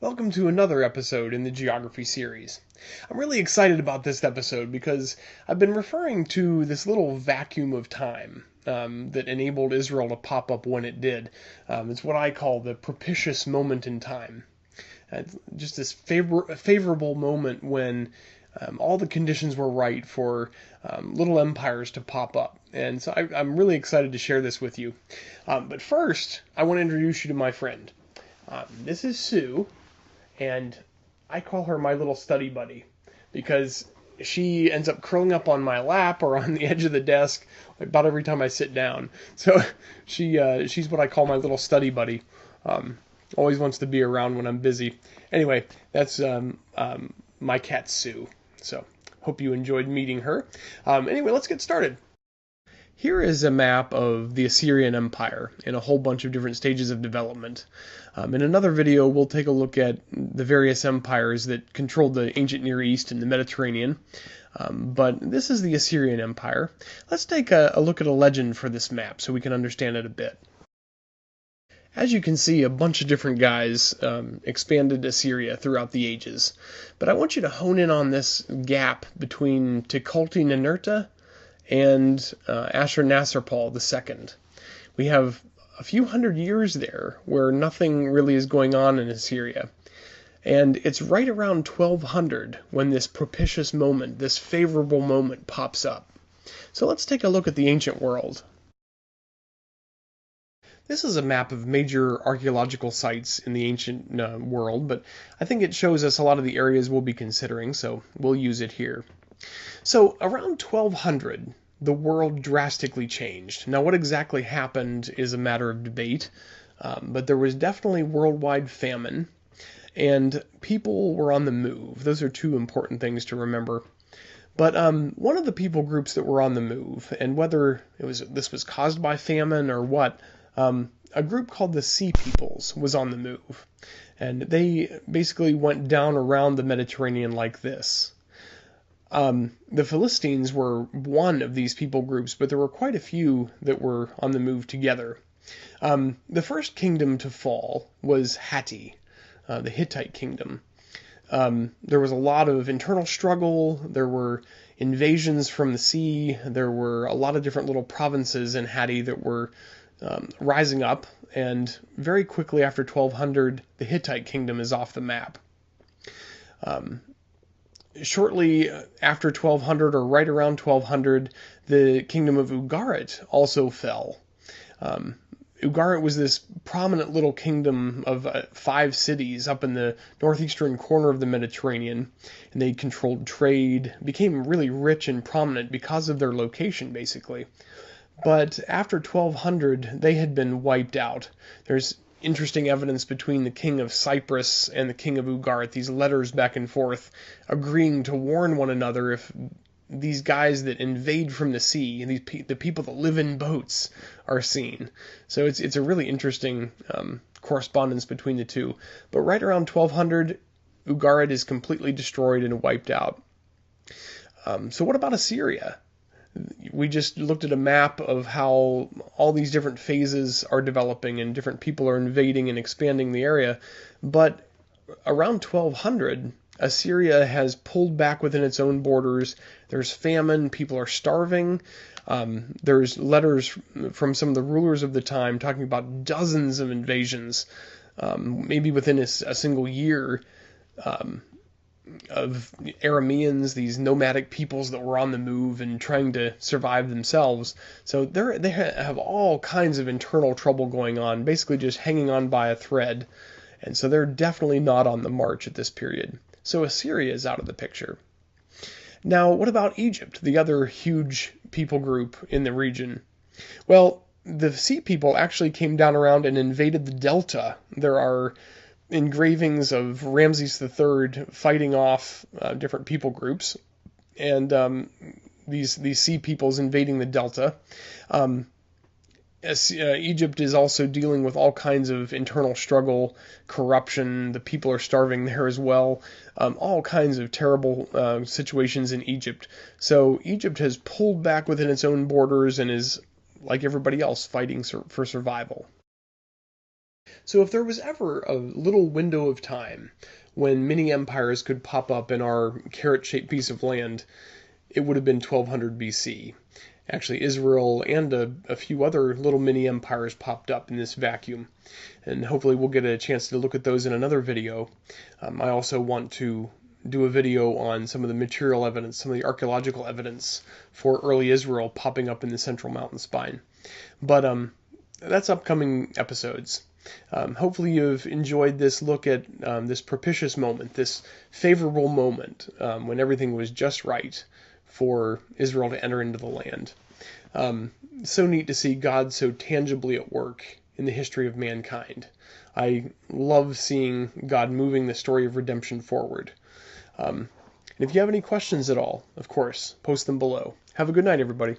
Welcome to another episode in the Geography series. I'm really excited about this episode because I've been referring to this little vacuum of time that enabled Israel to pop up when it did. It's what I call the propitious moment in time. Just this favorable moment when all the conditions were right for little empires to pop up. And so I'm really excited to share this with you. But first, I want to introduce you to my friend. This is Sue, and I call her my little study buddy because she ends up curling up on my lap or on the edge of the desk about every time I sit down. So she's what I call my little study buddy. Always wants to be around when I'm busy. Anyway, that's my cat Sue. So hope you enjoyed meeting her. Anyway, let's get started. Here is a map of the Assyrian Empire in a whole bunch of different stages of development. In another video, we'll take a look at the various empires that controlled the ancient Near East and the Mediterranean. But this is the Assyrian Empire. Let's take a look at a legend for this map so we can understand it a bit. As you can see, a bunch of different guys expanded Assyria throughout the ages. But I want you to hone in on this gap between Tukulti-Ninurta and Ashurnasirpal II. We have a few hundred years there where nothing really is going on in Assyria. And it's right around 1200 when this propitious moment, this favorable moment pops up. So let's take a look at the ancient world. This is a map of major archaeological sites in the ancient world, but I think it shows us a lot of the areas we'll be considering, so we'll use it here. So around 1200, the world drastically changed. Now, what exactly happened is a matter of debate, but there was definitely worldwide famine, and people were on the move. Those are two important things to remember. But one of the people groups that were on the move, and whether this was caused by famine or what, a group called the Sea Peoples was on the move, and they basically went down around the Mediterranean like this. The Philistines were one of these people groups, but there were quite a few that were on the move together. The first kingdom to fall was Hatti, the Hittite kingdom. There was a lot of internal struggle. There were invasions from the sea. There were a lot of different little provinces in Hatti that were rising up, and very quickly after 1200, the Hittite kingdom is off the map. Shortly after 1200, or right around 1200, the kingdom of Ugarit also fell. Ugarit was this prominent little kingdom of 5 cities up in the northeastern corner of the Mediterranean, and they controlled trade, became really rich and prominent because of their location, basically. But after 1200, they had been wiped out. There's interesting evidence between the king of Cyprus and the king of Ugarit, these letters back and forth agreeing to warn one another if these guys that invade from the sea, the people that live in boats, are seen. So it's a really interesting correspondence between the two. But right around 1200, Ugarit is completely destroyed and wiped out. So what about Assyria? We just looked at a map of how all these different phases are developing and different people are invading and expanding the area. But around 1200, Assyria has pulled back within its own borders. There's famine. People are starving. There's letters from some of the rulers of the time talking about dozens of invasions, maybe within a single year, of Arameans, these nomadic peoples that were on the move and trying to survive themselves. So they have all kinds of internal trouble going on, basically just hanging on by a thread. And so they're definitely not on the march at this period. So Assyria is out of the picture. Now, what about Egypt, the other huge people group in the region? Well, the Sea People actually came down around and invaded the Delta. There are engravings of Ramses III fighting off different people groups, and these Sea Peoples invading the Delta. Egypt is also dealing with all kinds of internal struggle, corruption. The people are starving there as well. All kinds of terrible situations in Egypt. So Egypt has pulled back within its own borders and is, like everybody else, fighting for survival. So if there was ever a little window of time when mini empires could pop up in our carrot-shaped piece of land, it would have been 1200 BC. Actually, Israel and a few other little mini empires popped up in this vacuum, and hopefully we'll get a chance to look at those in another video. I also want to do a video on some of the material evidence, some of the archaeological evidence for early Israel popping up in the Central Mountain Spine. But that's upcoming episodes. Hopefully you've enjoyed this look at this propitious moment, this favorable moment when everything was just right for Israel to enter into the land. So neat to see God so tangibly at work in the history of mankind. I love seeing God moving the story of redemption forward. And if you have any questions at all, of course, post them below. Have a good night, everybody.